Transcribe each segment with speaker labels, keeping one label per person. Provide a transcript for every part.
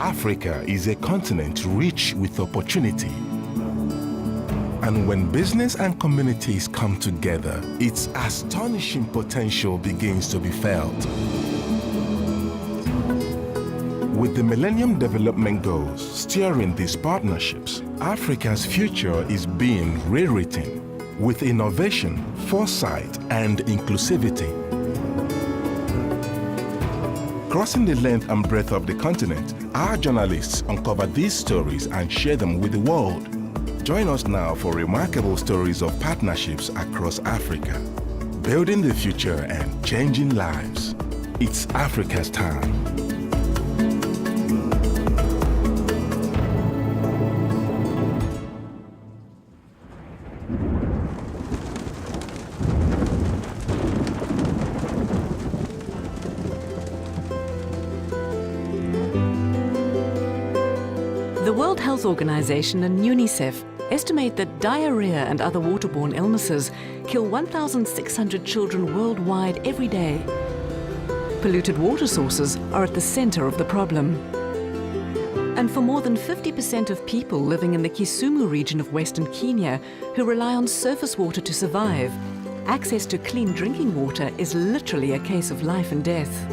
Speaker 1: Africa is a continent rich with opportunity. And when business and communities come together, its astonishing potential begins to be felt. With the Millennium Development Goals steering these partnerships, Africa's future is being rewritten with innovation, foresight, and inclusivity. Crossing the length and breadth of the continent, our journalists uncover these stories and share them with the world. Join us now for remarkable stories of partnerships across Africa, building the future and changing lives. It's Africa's time.
Speaker 2: The World Health Organization and UNICEF estimate that diarrhea and other waterborne illnesses kill 1,600 children worldwide every day. Polluted water sources are at the center of the problem. And for more than 50% of people living in the Kisumu region of Western Kenya who rely on surface water to survive, access to clean drinking water is literally a case of life and death.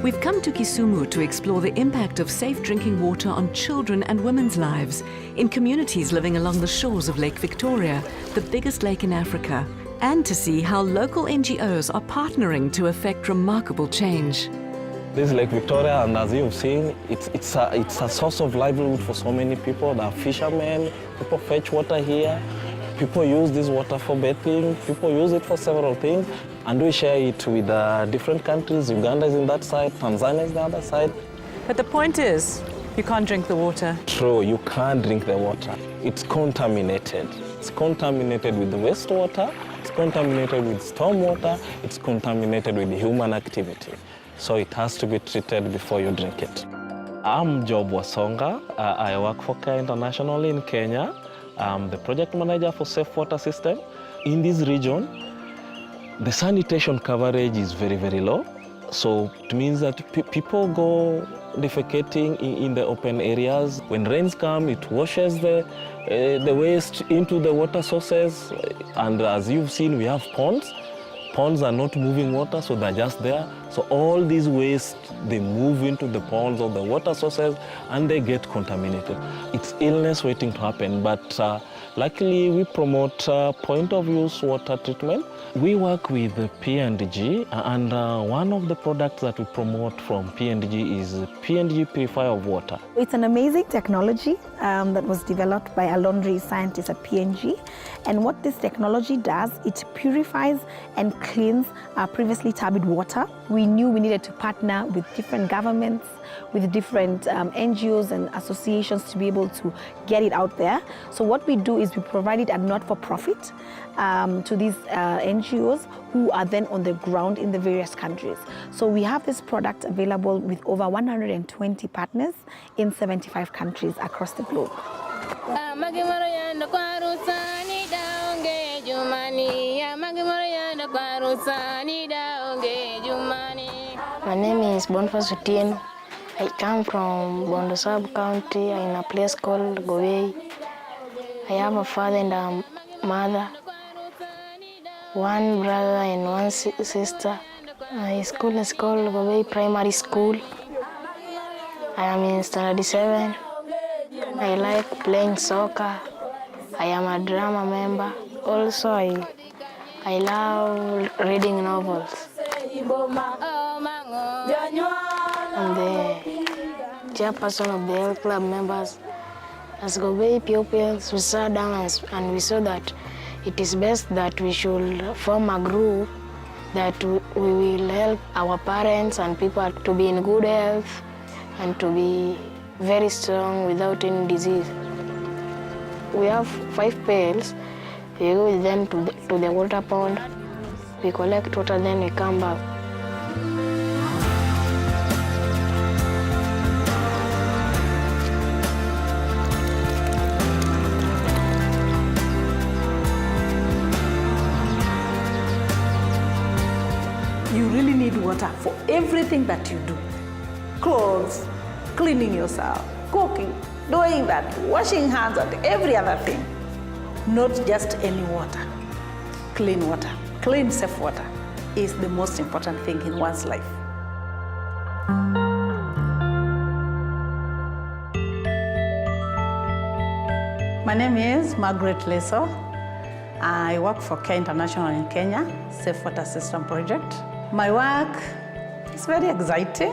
Speaker 2: We've come to Kisumu to explore the impact of safe drinking water on children and women's lives in communities living along the shores of Lake Victoria, the biggest lake in Africa, and to see how local NGOs are partnering to effect remarkable change.
Speaker 3: This is Lake Victoria, and as you've seen, it's a source of livelihood for so many people. There are fishermen, people fetch water here, people use this water for bathing, people use it for several things. And we share it with different countries. Uganda is in that side, Tanzania is the other side.
Speaker 4: But the point is, you can't drink the water.
Speaker 3: True, you can't drink the water. It's contaminated. It's contaminated with the wastewater, it's contaminated with stormwater, it's contaminated with human activity. So it has to be treated before you drink it. I'm Job Wasonga. I work for CARE internationally in Kenya. I'm the project manager for Safe Water System. In this region, the sanitation coverage is very, very low. So it means that people go defecating in the open areas. When rains come, it washes the waste into the water sources. And as you've seen, we have ponds. Ponds are not moving water, so they're just there. So all these waste, they move into the ponds or the water sources and they get contaminated. It's illness waiting to happen, but luckily we promote point-of-use water treatment. We work with P&G, and one of the products that we promote from P&G is P&G Purifier of Water.
Speaker 5: It's an amazing technology that was developed by a laundry scientist at P&G. And what this technology does, it purifies and cleans previously turbid water. We knew we needed to partner with different governments, with different NGOs and associations to be able to get it out there. So what we do is we provide it at not-for-profit to these NGOs who are then on the ground in the various countries. So we have this product available with over 120 partners in 75 countries across the globe.
Speaker 6: My name is Boniface Otieno. I come from Bondo sub-county in a place called Gowei. I have a father and a mother, one brother and one sister. My school is called Gowei Primary School. I am in standard 7. I like playing soccer. I am a drama member. Also, I love reading novels. I'm the chairperson of the health club members. As Gowei pupils, we sat down and we saw that it is best that we should form a group that we will help our parents and people to be in good health and to be very strong without any disease. We have 5 pails. We go with them to the water pond. We collect water, then we come back.
Speaker 4: You really
Speaker 7: need water for everything that you do. Clothes, cleaning yourself, cooking, doing that, washing hands, and every other thing. Not just any water. Clean water, clean, safe water is the most important thing in one's life. My name is Margaret Leso. I work for Care International in Kenya, Safe Water System Project. My work is very exciting.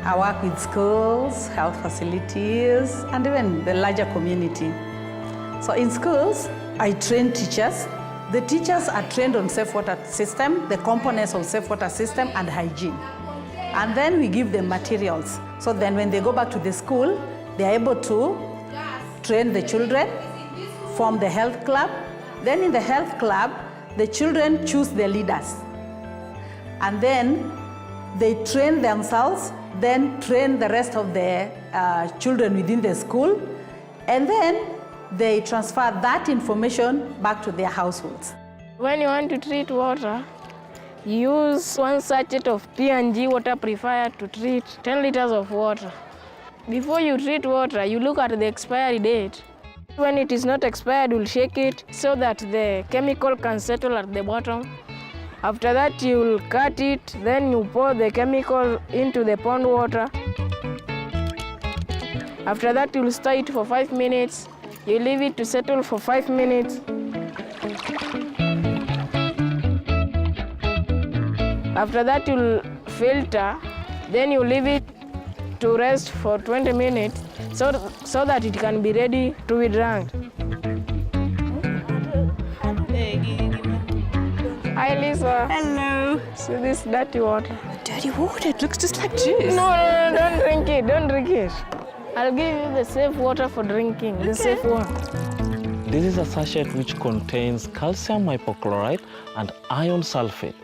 Speaker 7: I work with schools, health facilities, and even the larger community. So in schools, I train teachers. The teachers are trained on safe water system, the components of safe water system, and hygiene. And then we give them materials. So then when they go back to the school, they are able to train the children, form the health club. Then in the health club, the children choose their leaders. And then they train themselves, then train the rest of the children within the school, and then they transfer that information back to their households.
Speaker 6: When you want to treat water, you use 1 sachet of P&G water purifier to treat 10 liters of water. Before you treat water, you look at the expiry date. When it is not expired, you'll shake it so that the chemical can settle at the bottom. After that, you'll cut it, then you pour the chemical into the pond water. After that, you'll stir it for 5 minutes. You leave it to settle for 5 minutes. After that, you'll filter, then you leave it to rest for 20 minutes so that it can be ready to be drunk. Hi, Lisa.
Speaker 4: Hello.
Speaker 6: See this dirty water?
Speaker 4: Dirty water, it looks just like juice.
Speaker 6: No, don't drink it, don't drink it. I'll give you the safe water for drinking, the safe one.
Speaker 3: This is a sachet which contains calcium hypochlorite and iron sulfate.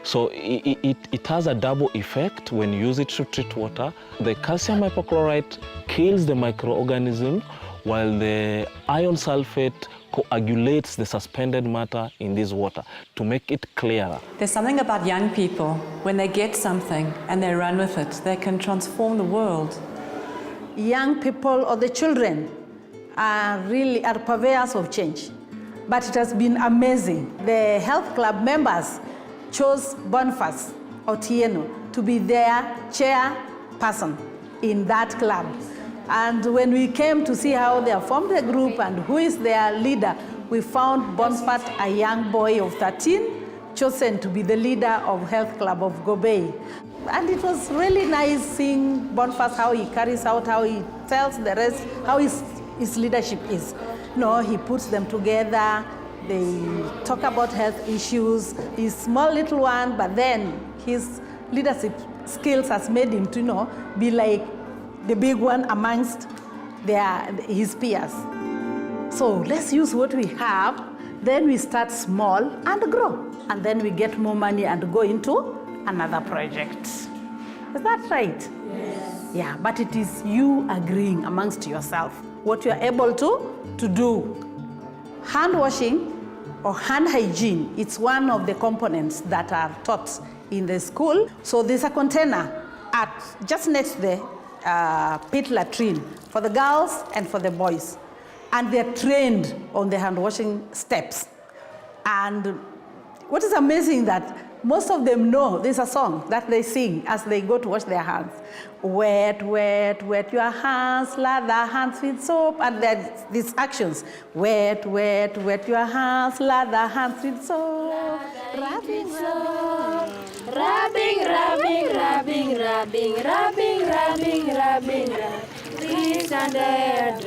Speaker 3: So it has a double effect when you use it to treat water. The calcium hypochlorite kills the microorganism, while the iron sulfate coagulates the suspended matter in this water to make it clearer.
Speaker 4: There's something about young people, when they get something and they run with it, they can transform the world.
Speaker 7: Young people or the children are purveyors of change. But it has been amazing. The health club members chose Boniface Otieno to be their chairperson in that club. And when we came to see how they have formed the group and who is their leader, we found Boniface, a young boy of 13, chosen to be the leader of Health Club of Gobey. And it was really nice seeing Boniface, how he carries out, how he tells the rest, how his leadership is. He puts them together, they talk about health issues. He's a small little one, but then his leadership skills has made him to be like the big one amongst his peers. So let's use what we have, then we start small and grow. And then we get more money and go into another project. Is that right? Yes. Yeah, but it is you agreeing amongst yourself what you are able to do. Hand washing or hand hygiene, it's one of the components that are taught in the school. So there's a container just next to the pit latrine for the girls and for the boys. And they're trained on the hand washing steps. And what is amazing that most of them know there's a song that they sing as they go to wash their hands. Wet, wet, wet your hands, lather hands with soap. And then these actions. Wet, wet, wet your hands, lather hands with soap. Rubbing, rubbing,
Speaker 6: Rubbing, rubbing, rubbing, rubbing, rubbing, rubbing, rubbing, this and that.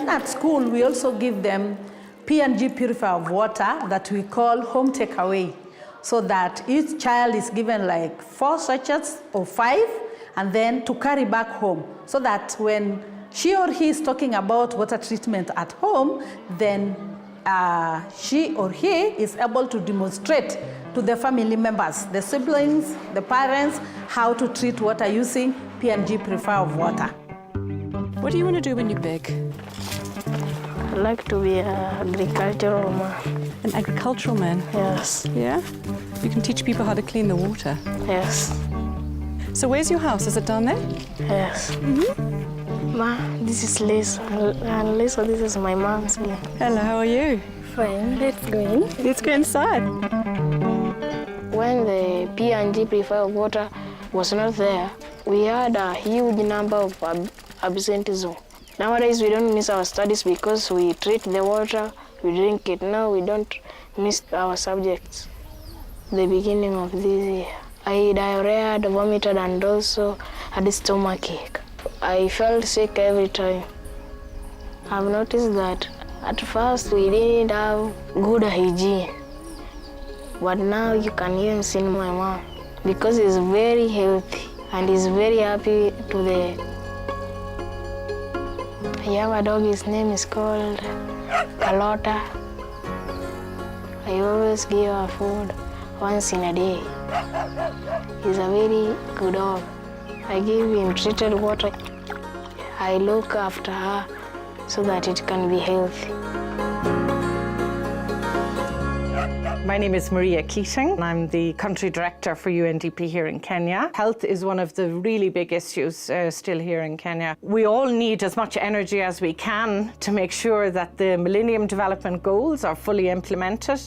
Speaker 7: At school, we also give them P&G purifier of water that we call home takeaway, so that each child is given like 4 sachets or 5, and then to carry back home, so that when she or he is talking about water treatment at home, then she or he is able to demonstrate to the family members, the siblings, the parents, how to treat water using P&G purifier of water.
Speaker 4: What do you want to do when you're big?
Speaker 6: I'd like to be an agricultural man.
Speaker 4: An agricultural man?
Speaker 6: Yes.
Speaker 4: Yeah? You can teach people how to clean the water.
Speaker 6: Yes.
Speaker 4: So where's your house? Is it down there?
Speaker 6: Yes. Ma, this is Lisa. And Lisa, this is my mom's game.
Speaker 4: Hello, how are you?
Speaker 6: Fine, let's go in.
Speaker 4: Let's go inside.
Speaker 6: When the P&G purified water was not there, we had a huge number of absenteeism. Nowadays, we don't miss our studies because we treat the water, we drink it. Now we don't miss our subjects. The beginning of this year, I diarrhea, vomited, and also had a stomach ache. I felt sick every time. I've noticed that at first we didn't have good hygiene, but now you can even see my mom because he's very healthy and he's very happy today. I have a dog, his name is called Carlotta. I always give her food once in a day. He's a very good dog. I give him treated water. I look after her so that it can be healthy.
Speaker 8: My name is Maria Keating. I'm the country director for UNDP here in Kenya. Health is one of the really big issues still here in Kenya. We all need as much energy as we can to make sure that the Millennium Development Goals are fully implemented.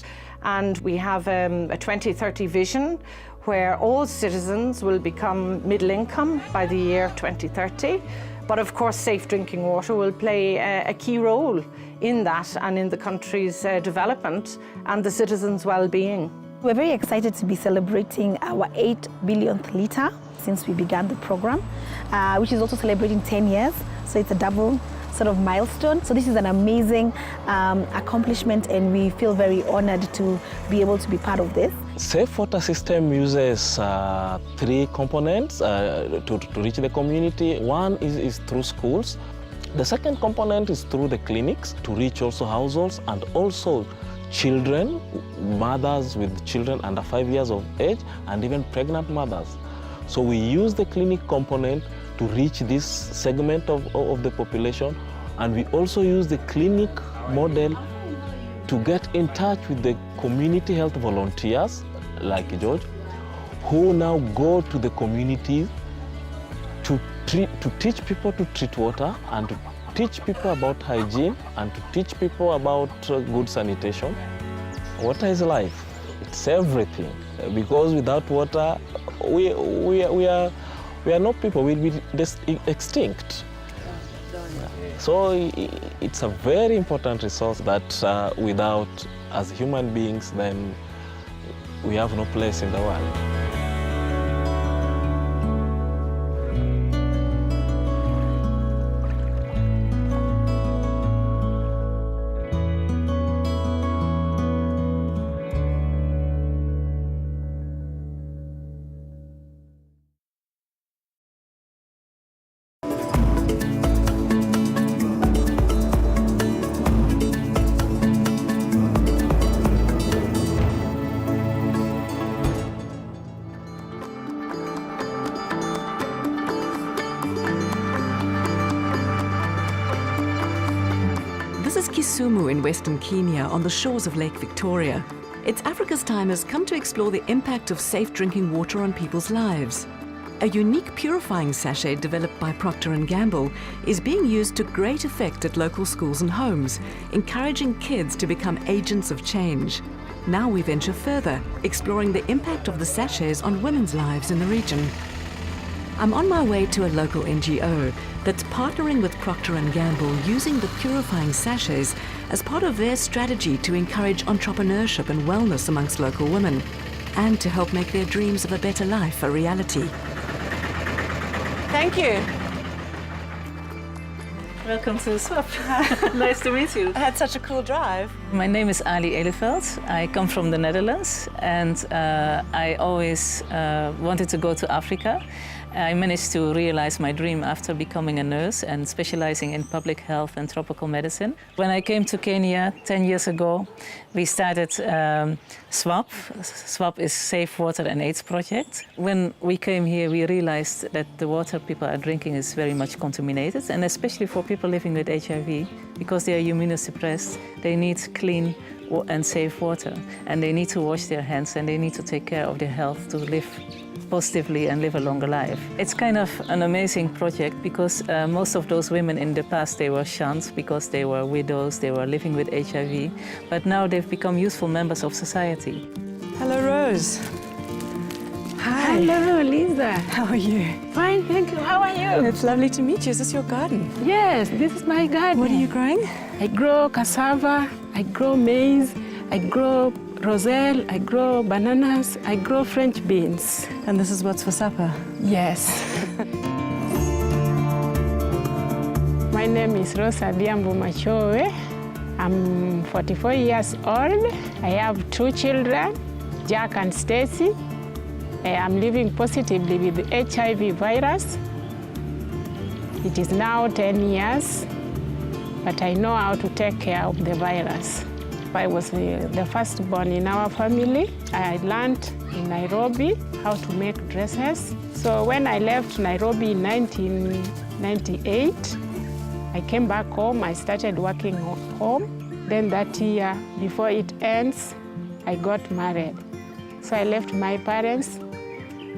Speaker 8: And we have a 2030 vision where all citizens will become middle income by the year 2030. But of course, safe drinking water will play a key role in that and in the country's development and the citizens' well-being.
Speaker 5: We're very excited to be celebrating our 8 billionth litre since we began the program, which is also celebrating 10 years. So it's a double sort of milestone. So this is an amazing accomplishment, and we feel very honored to be able to be part of this.
Speaker 3: Safe water system uses 3 components to reach the community. One is through schools. The second component is through the clinics to reach also households and also children, mothers with children under 5 years of age, and even pregnant mothers. So we use the clinic component to reach this segment of the population, and we also use the clinic model to get in touch with the community health volunteers like George, who now go to the communities to teach people to treat water and to teach people about hygiene and to teach people about good sanitation. Water is life. It's everything. Because without water, we are not people. We'll be extinct. So it's a very important resource that without, as human beings, then we have no place in the world.
Speaker 2: This is Kisumu in Western Kenya on the shores of Lake Victoria. It's Africa's time has come to explore the impact of safe drinking water on people's lives. A unique purifying sachet developed by Procter & Gamble is being used to great effect at local schools and homes, encouraging kids to become agents of change. Now we venture further, exploring the impact of the sachets on women's lives in the region. I'm on my way to a local NGO that's partnering with Procter & Gamble using the purifying sachets as part of their strategy to encourage entrepreneurship and wellness amongst local women and to help make their dreams of a better life a reality.
Speaker 4: Thank you.
Speaker 9: Welcome to Swap. Nice to meet you.
Speaker 4: I had such a cool drive.
Speaker 9: My name is Ali Eleveld. I come from the Netherlands, and I always wanted to go to Africa. I managed to realize my dream after becoming a nurse and specializing in public health and tropical medicine. When I came to Kenya 10 years ago, we started SWAP. SWAP is Safe Water and AIDS Project. When we came here, we realized that the water people are drinking is very much contaminated, and especially for people living with HIV, because they are immunosuppressed, they need clean and safe water, and they need to wash their hands, and they need to take care of their health to live positively and live a longer life. It's kind of an amazing project because most of those women in the past, they were shunned because they were widows, they were living with HIV, but now they've become useful members of society.
Speaker 10: Hello, Rose. Hi.
Speaker 11: Hello, Lisa.
Speaker 10: How are you?
Speaker 11: Fine, thank you. How are you?
Speaker 10: It's lovely to meet you. Is this your garden?
Speaker 11: Yes, this is my garden.
Speaker 10: What are you growing?
Speaker 11: I grow cassava, I grow maize, I grow roselle, I grow bananas, I grow French beans.
Speaker 10: And this is what's for supper?
Speaker 11: Yes. My name is Rosa Diambo Machowe. I'm 44 years old. I have 2 children, Jack and Stacy. I'm living positively with the HIV virus. It is now 10 years, but I know how to take care of the virus. I was the firstborn in our family. I learned in Nairobi how to make dresses. So when I left Nairobi in 1998, I came back home. I started working home. Then that year, before it ends, I got married. So I left my parents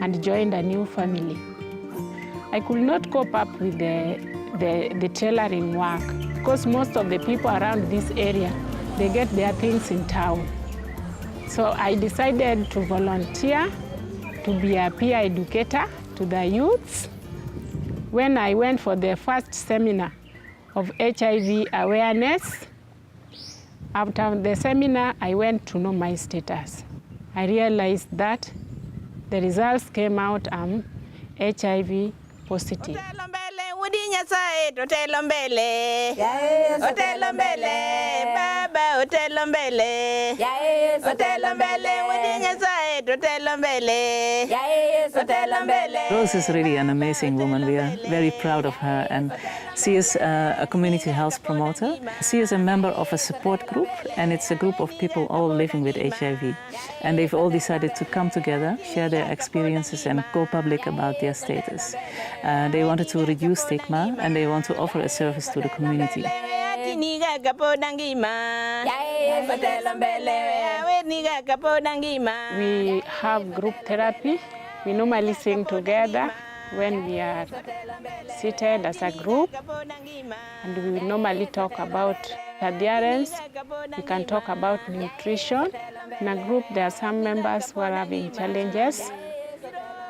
Speaker 11: and joined a new family. I could not cope up with the tailoring work because most of the people around this area, they get their things in town. So I decided to volunteer to be a peer educator to the youths. When I went for the first seminar of HIV awareness, after the seminar, I went to know my status. I realized that the results came out I'm HIV positive.
Speaker 9: Rose is really an amazing woman. We are very proud of her, and she is a community health promoter. She is a member of a support group, and it's a group of people all living with HIV. And they've all decided to come together, share their experiences, and go public about their status. They wanted to reduce stigma, and they want to offer a service to the community.
Speaker 11: We have group therapy. We normally sing together when we are seated as a group, and we normally talk about adherence. We can talk about nutrition. In a group, there are some members who are having challenges,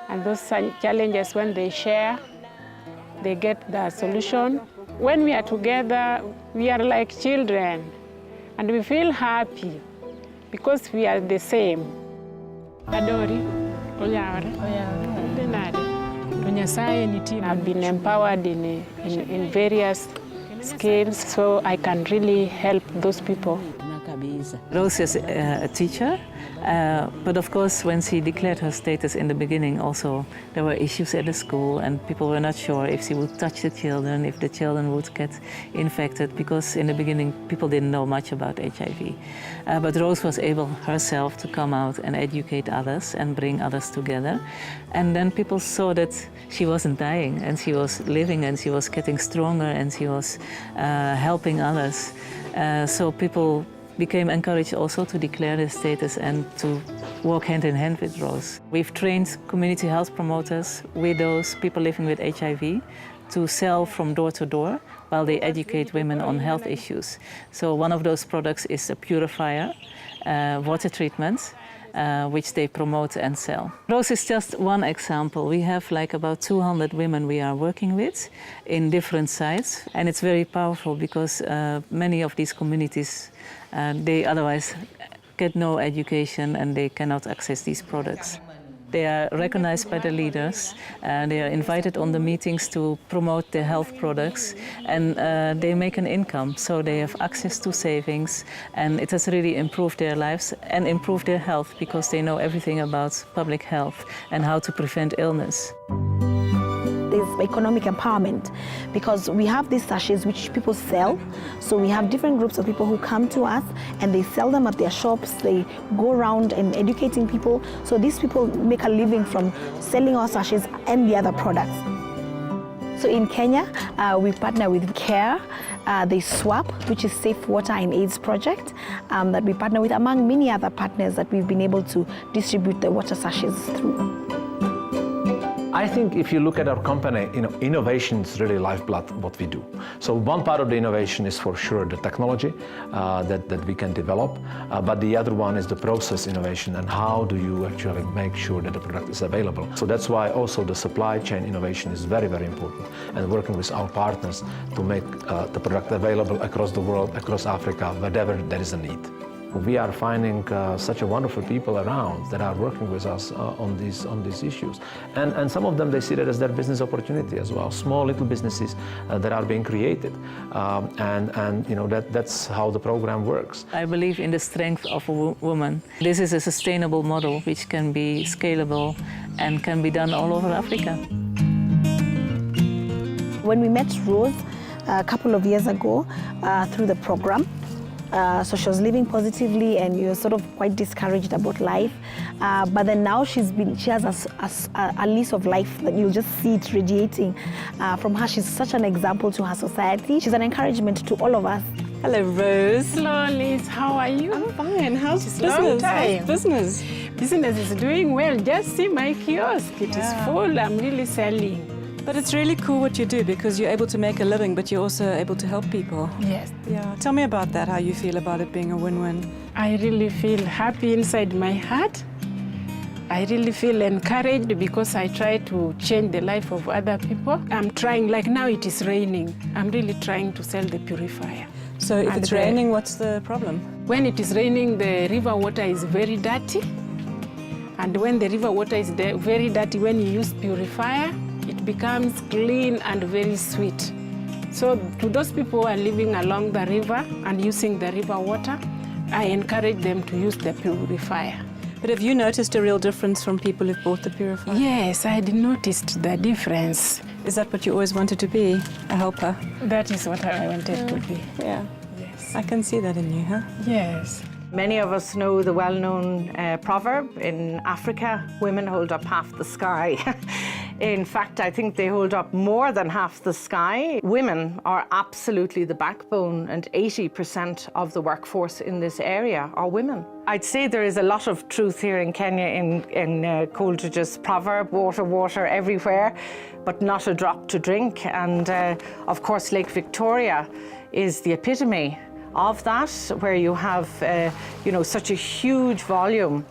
Speaker 11: and those challenges, when they share, they get the solution. When we are together, we are like children, and we feel happy because we are the same. I've been empowered in various skills, so I can really help those people.
Speaker 9: Rose is a teacher, but of course when she declared her status in the beginning also there were issues at the school, and people were not sure if she would touch the children, if the children would get infected, because in the beginning people didn't know much about HIV. But Rose was able herself to come out and educate others and bring others together, and then people saw that she wasn't dying, and she was living, and she was getting stronger, and she was helping others. So people became encouraged also to declare their status and to walk hand in hand with Rose. We've trained community health promoters, widows, people living with HIV to sell from door to door while they educate women on health issues. So one of those products is a purifier, water treatment, which they promote and sell. Rose is just one example. We have like about 200 women we are working with in different sites, and it's very powerful because many of these communities, they otherwise get no education and they cannot access these products. They are recognized by the leaders, they are invited on the meetings to promote their health products, and they make an income, so they have access to savings, and it has really improved their lives and improved their health because they know everything about public health and how to prevent illness.
Speaker 5: economic empowerment, because we have these sachets which people sell. So we have different groups of people who come to us and they sell them at their shops. They go around and educating people. So these people make a living from selling our sachets and the other products. So in Kenya, we partner with CARE, the SWAP, which is Safe Water and AIDS project, that we partner with, among many other partners that we've been able to distribute the water sachets through.
Speaker 12: I think if you look at our company, innovation is really lifeblood what we do. So one part of the innovation is for sure the technology that we can develop, but the other one is the process innovation and how do you actually make sure that the product is available. So that's why also the supply chain innovation is very, very important, and working with our partners to make the product available across the world, across Africa, wherever there is a need. We are finding such a wonderful people around that are working with us on these issues. And some of them, they see that as their business opportunity as well, small little businesses that are being created. That's how the program works.
Speaker 9: I believe in the strength of a woman. This is a sustainable model which can be scalable and can be done all over Africa.
Speaker 5: When we met Rose a couple of years ago through the program, so she was living positively and you're sort of quite discouraged about life. But then now she has a lease of life that you'll just see it radiating from her. She's such an example to her society. She's an encouragement to all of us.
Speaker 10: Hello, Rose.
Speaker 11: Hello, Liz. How are you?
Speaker 10: I'm fine. How's business?
Speaker 11: Long time.
Speaker 10: How's business?
Speaker 11: Business is doing well. Just see my kiosk. It is full. I'm really selling.
Speaker 10: But it's really cool what you do because you're able to make a living, but you're also able to help people.
Speaker 11: Yes.
Speaker 10: Yeah. Tell me about that, how you feel about it being a win-win.
Speaker 11: I really feel happy inside my heart. I really feel encouraged because I try to change the life of other people. I'm trying, like now it is raining. I'm really trying to sell the purifier.
Speaker 10: So if it's raining, what's the problem?
Speaker 11: When it is raining, the river water is very dirty. And when the river water is very dirty, when you use purifier, it becomes clean and very sweet. So to those people who are living along the river and using the river water, I encourage them to use the purifier.
Speaker 10: But have you noticed a real difference from people who've bought the purifier?
Speaker 11: Yes, I had noticed the difference.
Speaker 10: Is that what you always wanted to be, a helper?
Speaker 11: That is what I wanted to be.
Speaker 10: Yeah.
Speaker 11: Yes.
Speaker 10: I can see that in you, huh?
Speaker 11: Yes.
Speaker 8: Many of us know the well-known proverb, in Africa, women hold up half the sky. In fact, I think they hold up more than half the sky. Women are absolutely the backbone, and 80% of the workforce in this area are women. I'd say there is a lot of truth here in Kenya in Coleridge's proverb, water, water everywhere, but not a drop to drink. And of course, Lake Victoria is the epitome of that, where you have such a huge volume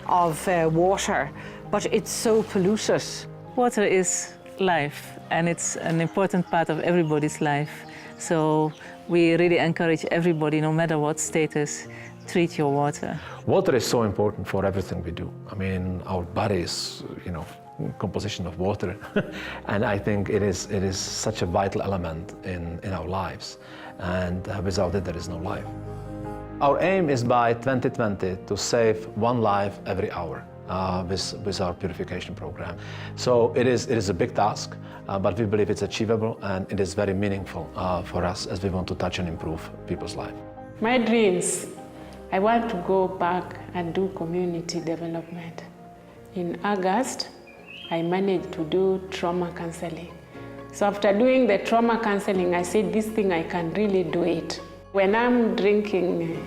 Speaker 8: of water, but it's so polluted.
Speaker 9: Water is life, and it's an important part of everybody's life. So we really encourage everybody, no matter what status, treat your water.
Speaker 12: Water is so important for everything we do. I mean, our body is, composition of water, and I think it is such a vital element in our lives. And without it, there is no life. Our aim is by 2020 to save one life every hour with our purification program. So it is a big task, but we believe it's achievable and it is very meaningful for us as we want to touch and improve people's life.
Speaker 11: My dreams, I want to go back and do community development. In August, I managed to do trauma counseling. So after doing the trauma counseling, I said, this thing, I can really do it. When I'm drinking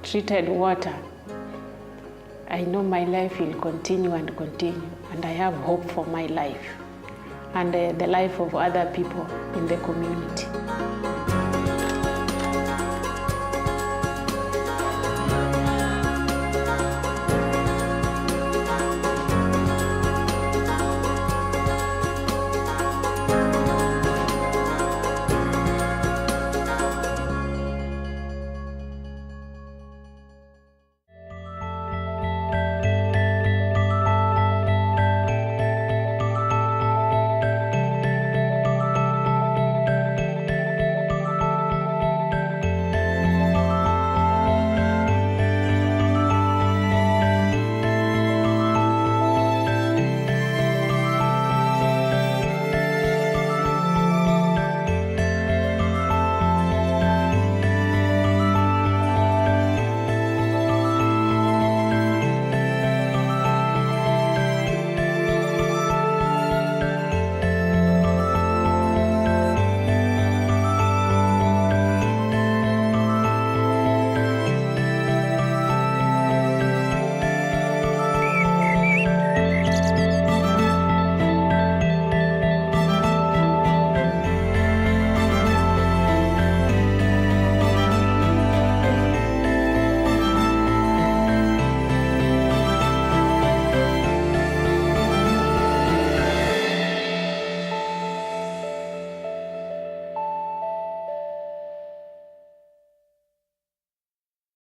Speaker 11: treated water, I know my life will continue and continue, and I have hope for my life and the life of other people in the community.